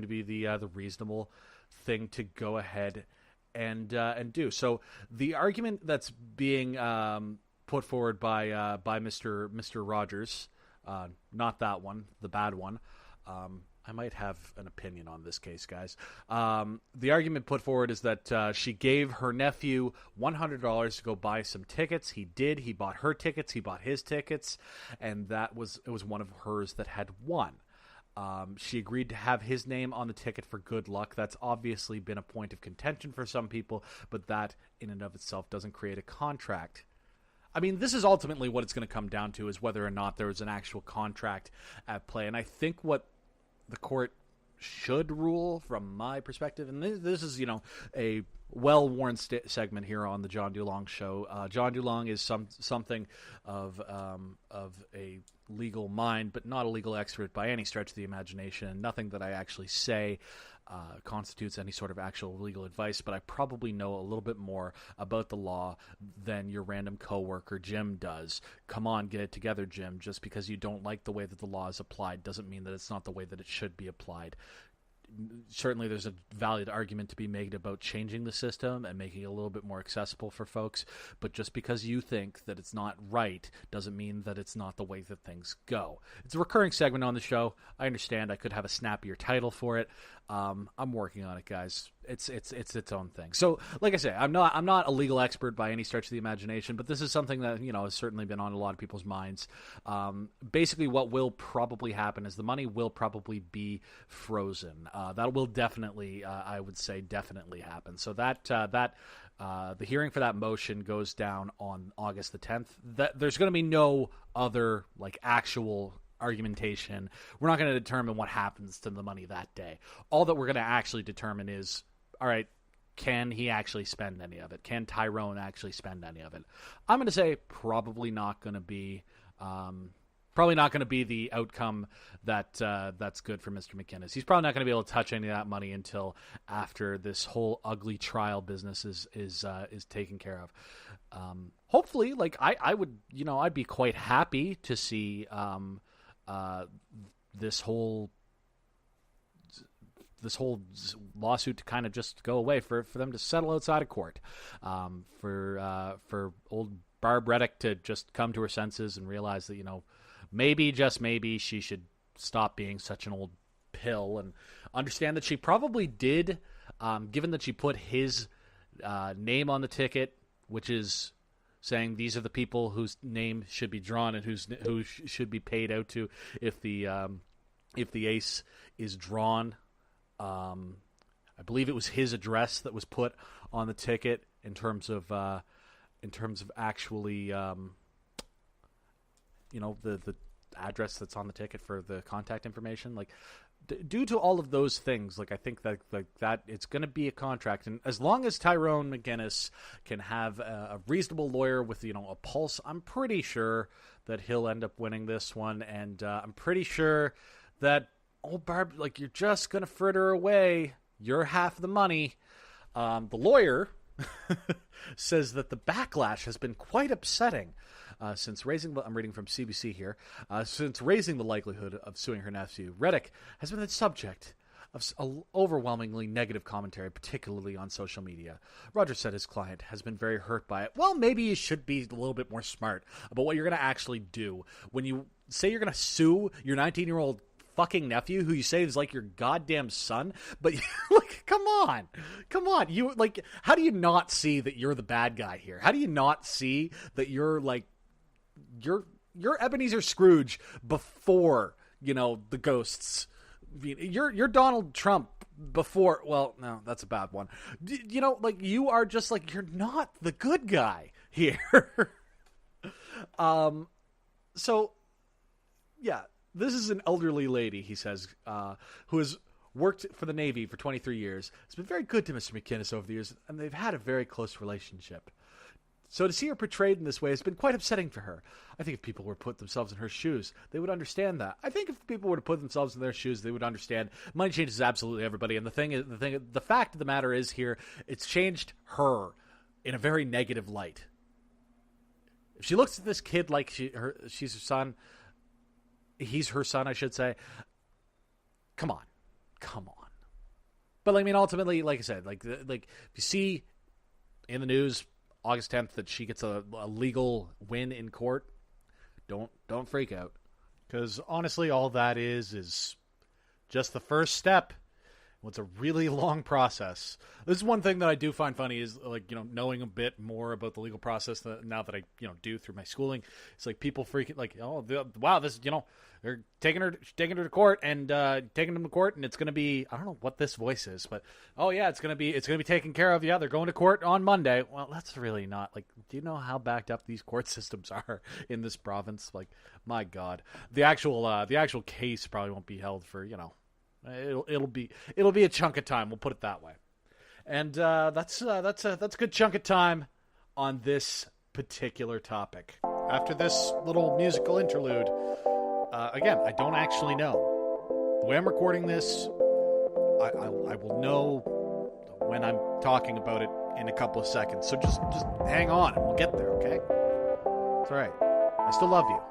to be the reasonable thing to go ahead and do. So the argument that's being put forward by Mr. Rogers, not that one, the bad one. I might have an opinion on this case, guys. The argument put forward is that she gave her nephew $100 to go buy some tickets. He did. He bought her tickets. He bought his tickets, and it was one of hers that had won. She agreed to have his name on the ticket for good luck. That's obviously been a point of contention for some people, but that in and of itself doesn't create a contract. I mean, this is ultimately what it's going to come down to, is whether or not there was an actual contract at play. And I think what the court should rule, from my perspective, and this is, a well-worn segment here on the John Dulong Show. John Dulong is something of a legal mind, but not a legal expert by any stretch of the imagination. Nothing that I actually say constitutes any sort of actual legal advice, but I probably know a little bit more about the law than your random coworker Jim does. Come on, get it together, Jim. Just because you don't like the way that the law is applied doesn't mean that it's not the way that it should be applied. Certainly there's a valid argument to be made about changing the system and making it a little bit more accessible for folks, but just because you think that it's not right doesn't mean that it's not the way that things go. It's a recurring segment on the show. I understand I could have a snappier title for it. I'm working on it, guys. It's its own thing. So, like I say, I'm not a legal expert by any stretch of the imagination, but this is something that has certainly been on a lot of people's minds. Basically, what will probably happen is the money will probably be frozen. That will definitely, I would say, definitely happen. So the hearing for that motion goes down on August the 10th. There's going to be no other actual argumentation. We're not going to determine what happens to the money that day. All that we're going to actually determine is, all right, can he actually spend any of it? Can Tyrone actually spend any of it? I'm going to say probably not going to be the outcome that's good for Mr. McInnes. He's probably not going to be able to touch any of that money until after this whole ugly trial business is taken care of. Hopefully, I would, I'd be quite happy to see this whole lawsuit to kind of just go away, for them to settle outside of court, for old Barb Reddick to just come to her senses and realize that, maybe, just maybe, she should stop being such an old pill and understand that she probably did, given that she put his name on the ticket, which is saying these are the people whose name should be drawn and who should be paid out to if the ace is drawn. I believe it was his address that was put on the ticket in terms of actually the address that's on the ticket for the contact information. Due to all of those things, I think that it's going to be a contract, and as long as Tyrone McInnes can have a reasonable lawyer with a pulse, I'm pretty sure that he'll end up winning this one, and I'm pretty sure that old Barb, you're just going to fritter away your half of the money. The lawyer says that the backlash has been quite upsetting. Since raising, I'm reading from CBC here, since raising the likelihood of suing her nephew, Reddick has been the subject of overwhelmingly negative commentary, particularly on social media. Roger said his client has been very hurt by it. Well, maybe you should be a little bit more smart about what you're going to actually do. When you say you're going to sue your 19-year-old fucking nephew who you say is your goddamn son, but come on, you how do you not see that you're the bad guy here? How do you not see that you're Ebenezer Scrooge before the ghosts? You're Donald Trump before. Well, no, that's a bad one. You are just you're not the good guy here. So yeah. This is an elderly lady, he says, who has worked for the Navy for 23 years. Has been very good to Mr. McInnes over the years, and they've had a very close relationship. So to see her portrayed in this way has been quite upsetting for her. I think if people were to put themselves in her shoes, they would understand that. I think if people were to put themselves in their shoes, they would understand. Money changes absolutely everybody, and the fact of the matter is here, it's changed her in a very negative light. If she looks at this kid like she's her son. He's her son, I should say. Come on. But I mean, ultimately, like I said, like if you see in the news August 10th that she gets a legal win in court, don't freak out, because honestly, all that is just the first step. It's a really long process. This is one thing that I do find funny is, like, knowing a bit more about the legal process now that I, do through my schooling. It's like people freaking like, oh, wow, this, they're taking her to court and taking them to court, and it's going to be, I don't know what this voice is, but oh yeah, it's going to be taken care of. Yeah, they're going to court on Monday. Well, that's really not, like, do you know how backed up these court systems are in this province? Like, my God, the actual case probably won't be held for, It'll be a chunk of time. We'll put it that way, and that's a good chunk of time on this particular topic. After this little musical interlude, again, I don't actually know. The way I'm recording this, I will know when I'm talking about it in a couple of seconds. So just hang on, and we'll get there. Okay? It's all right. I still love you.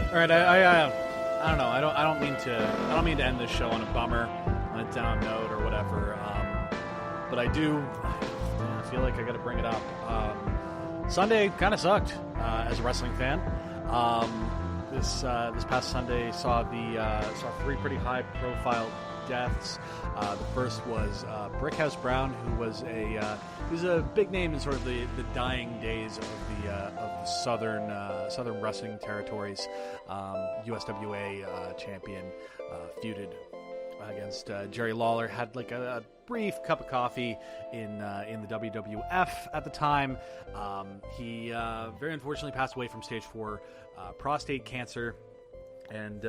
All right, I don't know. I don't mean to end this show on a bummer, on a down note or whatever. But I feel like I got to bring it up. Sunday kind of sucked as a wrestling fan. This past Sunday saw three pretty high profile deaths. The first was Brickhouse Brown, who was a big name in sort of the dying days of the southern wrestling territories. USWA champion, feuded against Jerry Lawler. Had like a brief cup of coffee in the WWF at the time. He very unfortunately passed away from stage 4 prostate cancer, and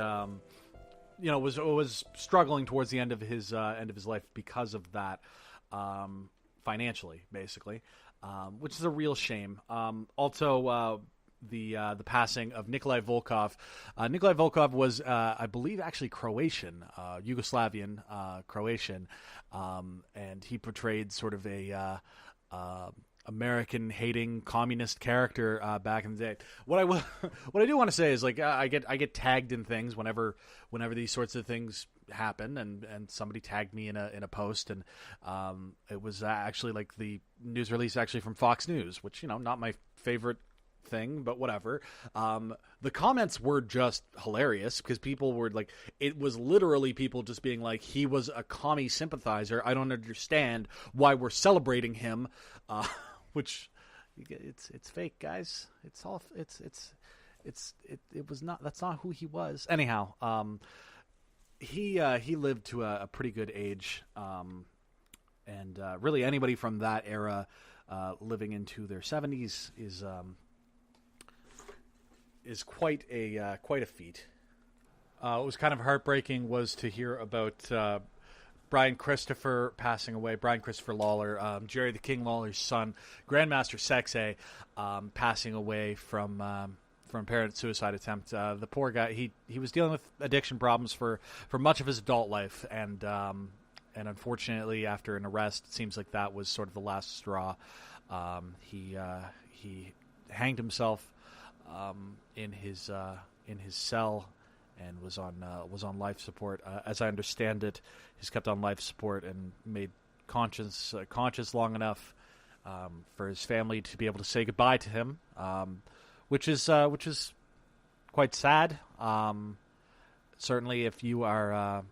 was struggling towards the end of his life because of that, financially, basically, which is a real shame. Also, the passing of Nikolai Volkov. Nikolai Volkov was, I believe, actually Croatian, Yugoslavian Croatian, and he portrayed sort of a American-hating communist character back in the day. What I do want to say is, like, I get tagged in things whenever these sorts of things happen, and somebody tagged me in a post, and it was actually like the news release actually from Fox News, which not my favorite thing, but whatever. The comments were just hilarious because people were like, it was literally people just being like, he was a commie sympathizer. I don't understand why we're celebrating him. Which it's fake, guys. It was not. That's not who he was. Anyhow, he lived to a pretty good age, and really anybody from that era living into their 70s is quite a feat. What was kind of heartbreaking was to hear about Brian Christopher passing away. Brian Christopher Lawler, Jerry the King Lawler's son, Grandmaster Sexay, passing away from apparent suicide attempt. The poor guy, he was dealing with addiction problems for much of his adult life, and unfortunately, after an arrest, it seems like that was sort of the last straw. He hanged himself in his cell, and was on life support. As I understand it, he's kept on life support and made conscious long enough for his family to be able to say goodbye to him, which is quite sad. Certainly, if you are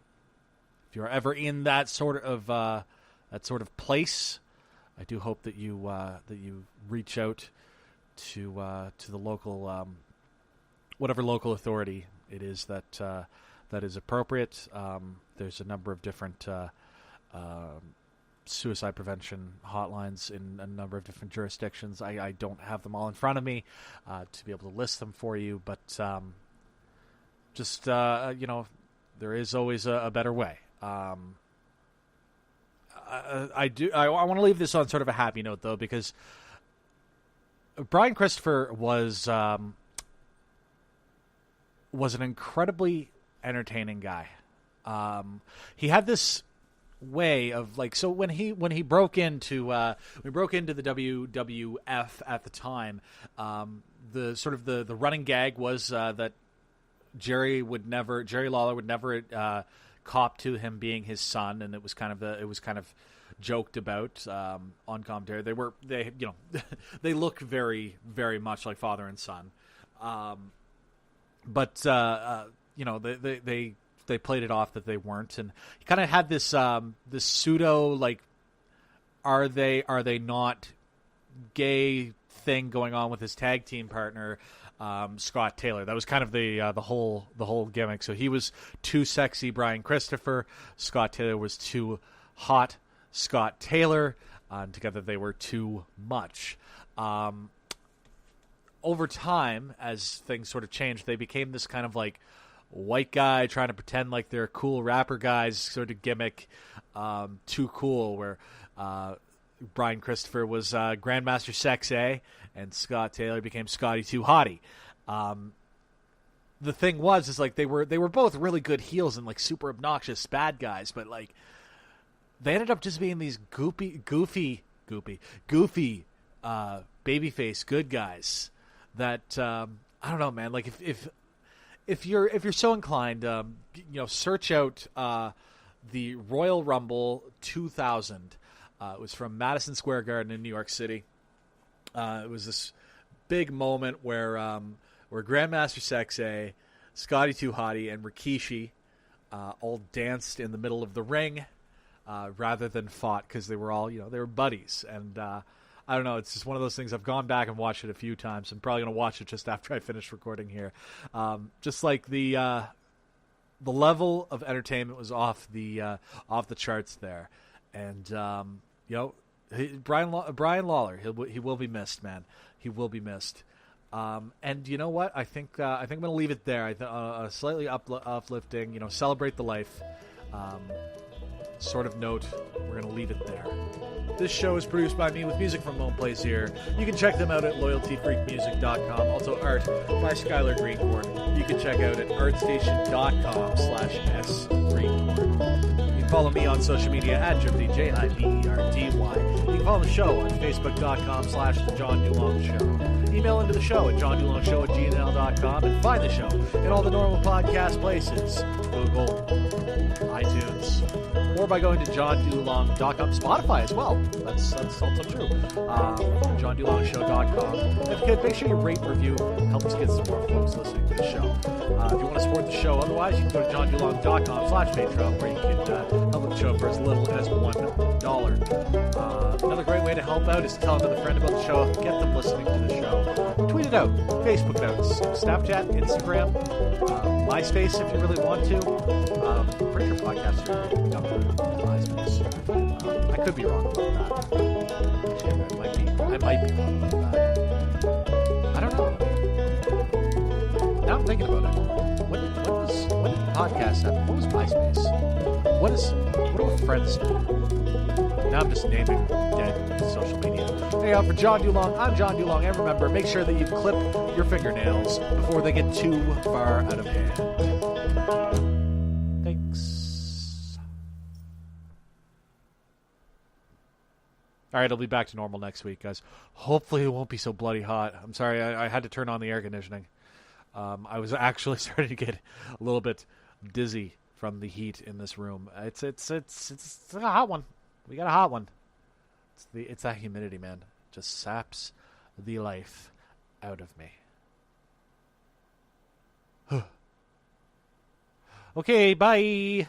ever in that sort of place, I do hope that you reach out to the local whatever local authority it is that that is appropriate. There's a number of different suicide prevention hotlines in a number of different jurisdictions. I don't have them all in front of me to be able to list them for you, but there is always a better way. I want to leave this on sort of a happy note, though, because Brian Christopher was an incredibly entertaining guy. He had this way of so when he broke into the WWF at the time, the running gag was that Jerry Lawler would never cop to him being his son, and it was kind of joked about on commentary. They look very, very much like father and son, but they played it off that they weren't, and he kind of had this pseudo are they not gay thing going on with his tag team partner, Scott Taylor. That was kind of the whole gimmick. So he was too sexy Brian Christopher. Scott Taylor was too hot Scott Taylor. And together they were too much. Over time, as things sort of changed, they became this kind of white guy trying to pretend like they're cool rapper guys sort of gimmick. Too cool, where Brian Christopher was Grandmaster Sexay, and Scott Taylor became Scotty Too Hottie. The thing was they were both really good heels and super obnoxious bad guys, but they ended up just being these goofy babyface good guys that I don't know, man. If you're so inclined, search out the Royal Rumble 2000. It was from Madison Square Garden in New York City. It was this big moment where Grandmaster Sexay, Scotty Too Hottie, and Rikishi all danced in the middle of the ring rather than fought, because they were all they were buddies. And I don't know, it's just one of those things. I've gone back and watched it a few times. I'm probably going to watch it just after I finish recording here. Just the level of entertainment was off the charts there. And Brian Lawler, he will be missed, man. He will be missed. And you know what? I think I'm going to leave it there. A slightly uplifting, celebrate the life sort of note. We're going to leave it there. This show is produced by me with music from Lone Plays Here. You can check them out at loyaltyfreakmusic.com. Also art by Skylar Greencourt. You can check out at artstation.com/sgreencourt. You can follow me on social media at JiberdyJiberdy. You can follow the show on facebook.com/The John Dulong Show. Email into the show at johndulong@gmail.com, and find the show in all the normal podcast places: Google, iTunes, or by going to johndulong.com. Spotify as well. That's also true. johndulong.show.com. If you could, make sure you rate and review. Help us get some more folks listening to the show. If you want to support the show, otherwise, you can go to johndulong.com/Patreon, where you can help the show for as little as $1. Another great way to help out is to tell another friend about the show. Get them listening to the show. Tweet it out. Facebook notes. Snapchat, Instagram, MySpace if you really want to. Pretty sure podcasts are dumb for MySpace. I could be wrong about that. I might be wrong about that. I don't know. Now I'm thinking about it. When did podcasts happen? What was MySpace? What do friends do? Now I'm just naming dead social media. Anyhow, for John Dulong, I'm John Dulong, and remember, make sure that you clip your fingernails before they get too far out of hand. Thanks. All right, I'll be back to normal next week, guys. Hopefully it won't be so bloody hot. I'm sorry, I had to turn on the air conditioning. I was actually starting to get a little bit dizzy from the heat in this room. It's a hot one. We got a hot one. It's that humidity, man. Just saps the life out of me. Okay, bye.